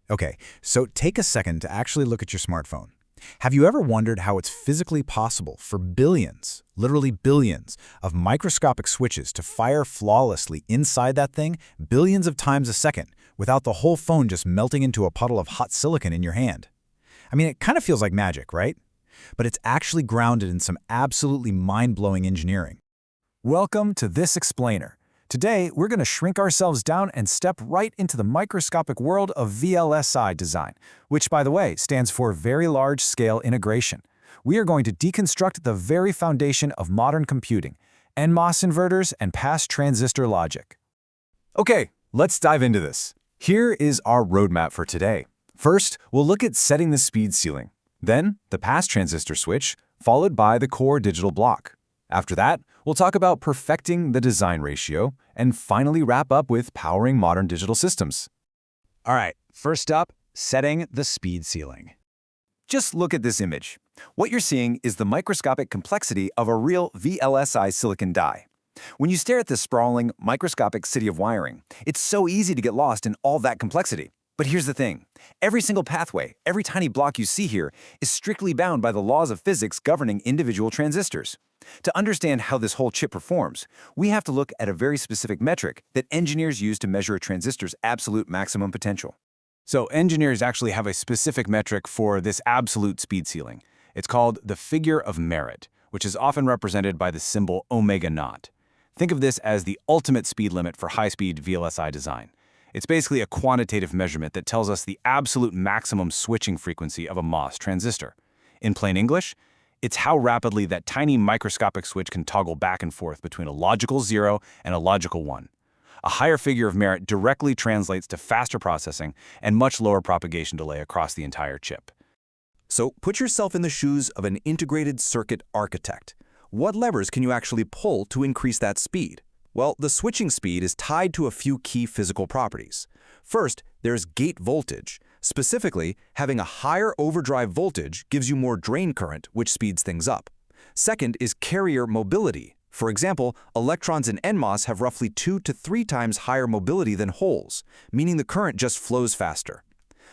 Okay, so take a second to actually look at your smartphone. Have you ever wondered how it's physically possible for billions, literally billions, of microscopic switches to fire flawlessly inside that thing billions of times a second without the whole phone just melting into a puddle of hot silicon in your hand? I mean, it kind of feels like magic, right? But it's actually grounded in some absolutely mind-blowing engineering. Welcome to This Explainer. Today, we're going to shrink ourselves down and step right into the microscopic world of VLSI design, which, by the way, stands for Very Large Scale Integration. We are going to deconstruct the very foundation of modern computing, nMOS inverters and pass transistor logic. Okay, let's dive into this. Here is our roadmap for today. First, we'll look at setting the speed ceiling, then the pass transistor switch, followed by the core digital block. After that, we'll talk about perfecting the design ratio, and finally wrap up with powering modern digital systems. All right, first up, setting the speed ceiling. Just look at this image. What you're seeing is the microscopic complexity of a real VLSI silicon die. When you stare at this sprawling, microscopic city of wiring, it's so easy to get lost in all that complexity. But here's the thing. Every single pathway, every tiny block you see here, is strictly bound by the laws of physics governing individual transistors. To understand how this whole chip performs, we have to look at a very specific metric that engineers use to measure a transistor's absolute maximum potential. So engineers actually have a specific metric for this absolute speed ceiling. It's called the figure of merit, which is often represented by the symbol omega naught. Think of this as the ultimate speed limit for high-speed VLSI design. It's basically a quantitative measurement that tells us the absolute maximum switching frequency of a MOS transistor. In plain English, it's how rapidly that tiny microscopic switch can toggle back and forth between a logical 0 and a logical 1. A higher figure of merit directly translates to faster processing and much lower propagation delay across the entire chip. So put yourself in the shoes of an integrated circuit architect. What levers can you actually pull to increase that speed? Well, the switching speed is tied to a few key physical properties. First, there's gate voltage. Specifically, having a higher overdrive voltage gives you more drain current, which speeds things up. Second is carrier mobility. For example, electrons in nMOS have roughly 2 to 3 times higher mobility than holes, meaning the current just flows faster.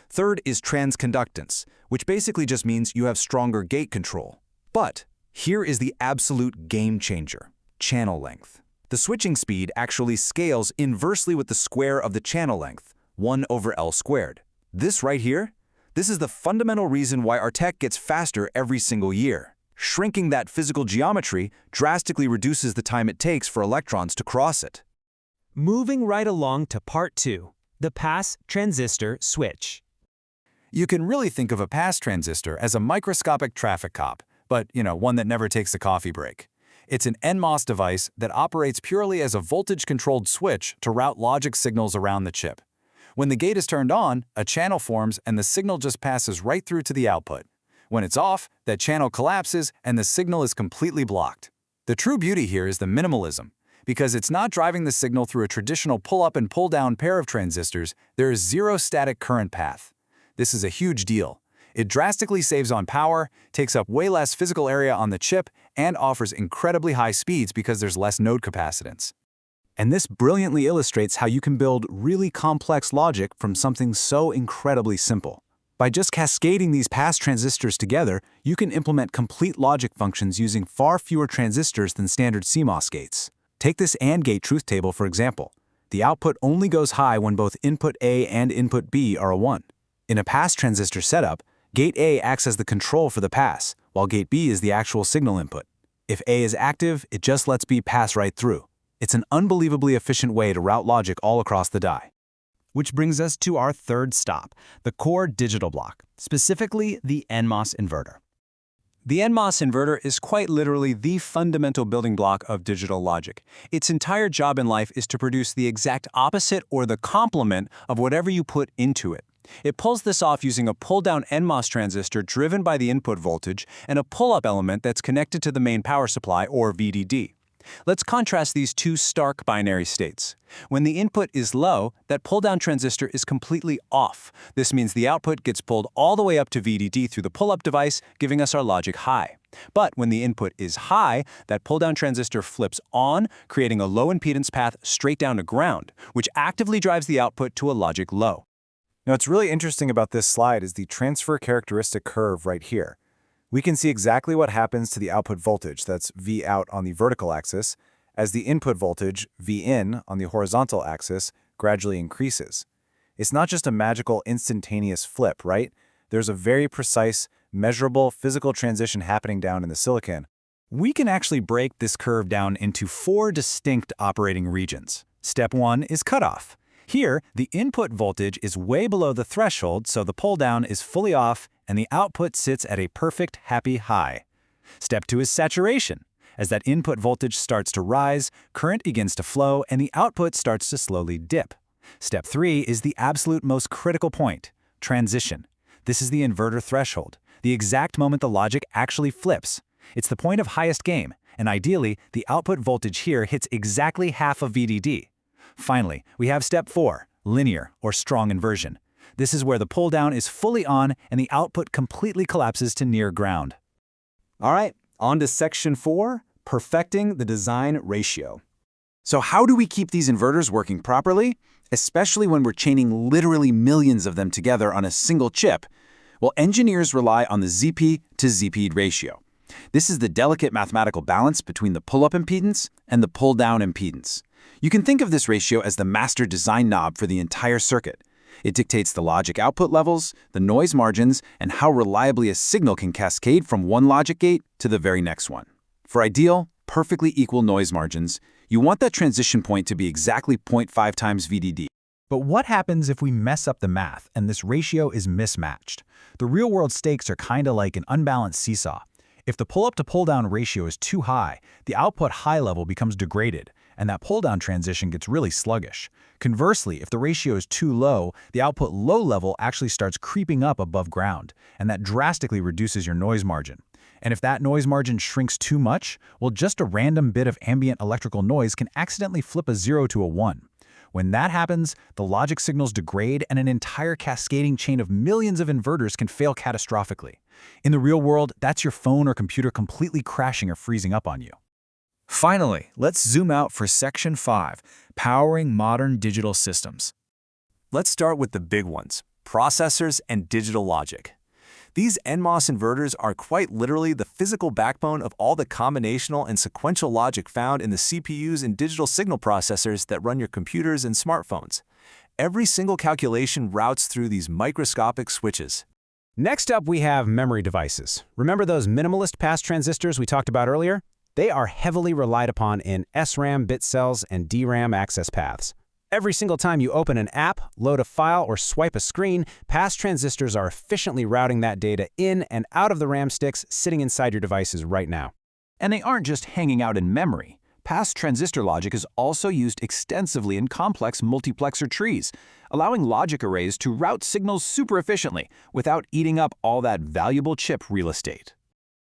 Third is transconductance, which basically just means you have stronger gate control. But here is the absolute game changer: channel length. The switching speed actually scales inversely with the square of the channel length, 1 over L squared. This right here, this is the fundamental reason why our tech gets faster every single year. Shrinking that physical geometry drastically reduces the time it takes for electrons to cross it. Moving right along to part 2, the pass transistor switch. You can really think of a pass transistor as a microscopic traffic cop, but, one that never takes a coffee break. It's an nMOS device that operates purely as a voltage-controlled switch to route logic signals around the chip. When the gate is turned on, a channel forms and the signal just passes right through to the output. When it's off, that channel collapses and the signal is completely blocked. The true beauty here is the minimalism. Because it's not driving the signal through a traditional pull-up and pull-down pair of transistors, there is zero static current path. This is a huge deal. It drastically saves on power, takes up way less physical area on the chip, and offers incredibly high speeds because there's less node capacitance. And this brilliantly illustrates how you can build really complex logic from something so incredibly simple. By just cascading these pass transistors together, you can implement complete logic functions using far fewer transistors than standard CMOS gates. Take this AND gate truth table, for example. The output only goes high when both input A and input B are a 1. In a pass transistor setup, Gate A acts as the control for the pass, while Gate B is the actual signal input. If A is active, it just lets B pass right through. It's an unbelievably efficient way to route logic all across the die. Which brings us to our third stop, the core digital block, specifically the nMOS inverter. The nMOS inverter is quite literally the fundamental building block of digital logic. Its entire job in life is to produce the exact opposite or the complement of whatever you put into it. It pulls this off using a pull-down nMOS transistor driven by the input voltage and a pull-up element that's connected to the main power supply, or VDD. Let's contrast these two stark binary states. When the input is low, that pull-down transistor is completely off. This means the output gets pulled all the way up to VDD through the pull-up device, giving us our logic high. But when the input is high, that pull-down transistor flips on, creating a low impedance path straight down to ground, which actively drives the output to a logic low. Now, what's really interesting about this slide is the transfer characteristic curve right here. We can see exactly what happens to the output voltage, that's V out on the vertical axis, as the input voltage, V in, on the horizontal axis, gradually increases. It's not just a magical instantaneous flip, right? There's a very precise, measurable physical transition happening down in the silicon. We can actually break this curve down into 4 distinct operating regions. Step 1 is cutoff. Here, the input voltage is way below the threshold, so the pull-down is fully off and the output sits at a perfect, happy high. Step 2 is saturation. As that input voltage starts to rise, current begins to flow and the output starts to slowly dip. Step 3 is the absolute most critical point, transition. This is the inverter threshold, the exact moment the logic actually flips. It's the point of highest gain, and ideally, the output voltage here hits exactly half of VDD. Finally, we have step 4, linear or strong inversion. This is where the pull-down is fully on and the output completely collapses to near ground. All right, on to section 4, perfecting the design ratio. So how do we keep these inverters working properly, especially when we're chaining literally millions of them together on a single chip? Well, engineers rely on the ZP to ZP ratio. This is the delicate mathematical balance between the pull-up impedance and the pull-down impedance. You can think of this ratio as the master design knob for the entire circuit. It dictates the logic output levels, the noise margins, and how reliably a signal can cascade from one logic gate to the very next one. For ideal, perfectly equal noise margins, you want that transition point to be exactly 0.5 times VDD. But what happens if we mess up the math and this ratio is mismatched? The real-world stakes are kinda like an unbalanced seesaw. If the pull-up to pull-down ratio is too high, the output high level becomes degraded, and that pull-down transition gets really sluggish. Conversely, if the ratio is too low, the output low level actually starts creeping up above ground, and that drastically reduces your noise margin. And if that noise margin shrinks too much, well, just a random bit of ambient electrical noise can accidentally flip a 0 to a 1. When that happens, the logic signals degrade and an entire cascading chain of millions of inverters can fail catastrophically. In the real world, that's your phone or computer completely crashing or freezing up on you. Finally, let's zoom out for section 5, powering modern digital systems. Let's start with the big ones, processors and digital logic. These nMOS inverters are quite literally the physical backbone of all the combinational and sequential logic found in the CPUs and digital signal processors that run your computers and smartphones. Every single calculation routes through these microscopic switches. Next up, we have memory devices. Remember those minimalist pass transistors we talked about earlier? They are heavily relied upon in SRAM bit cells and DRAM access paths. Every single time you open an app, load a file, or swipe a screen, pass transistors are efficiently routing that data in and out of the RAM sticks sitting inside your devices right now. And they aren't just hanging out in memory. Pass transistor logic is also used extensively in complex multiplexer trees, allowing logic arrays to route signals super efficiently without eating up all that valuable chip real estate.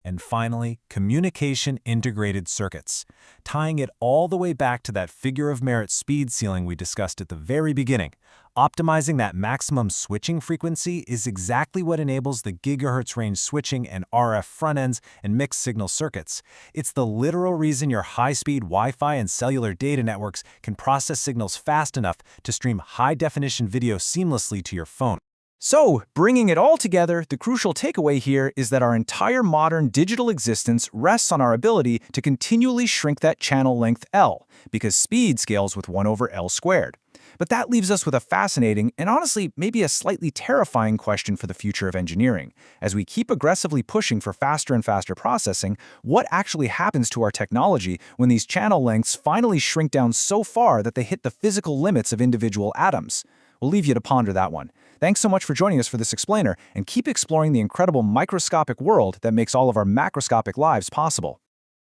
And finally, communication integrated circuits, tying it all the way back to that figure of merit speed ceiling we discussed at the very beginning. Optimizing that maximum switching frequency is exactly what enables the gigahertz range switching and RF front ends and mixed signal circuits. It's the literal reason your high-speed Wi-Fi and cellular data networks can process signals fast enough to stream high-definition video seamlessly to your phone. So, bringing it all together, the crucial takeaway here is that our entire modern digital existence rests on our ability to continually shrink that channel length L, because speed scales with 1 over L squared. But that leaves us with a fascinating and honestly maybe a slightly terrifying question for the future of engineering. As we keep aggressively pushing for faster and faster processing, what actually happens to our technology when these channel lengths finally shrink down so far that they hit the physical limits of individual atoms? We'll leave you to ponder that one. Thanks so much for joining us for this explainer, and keep exploring the incredible microscopic world that makes all of our macroscopic lives possible.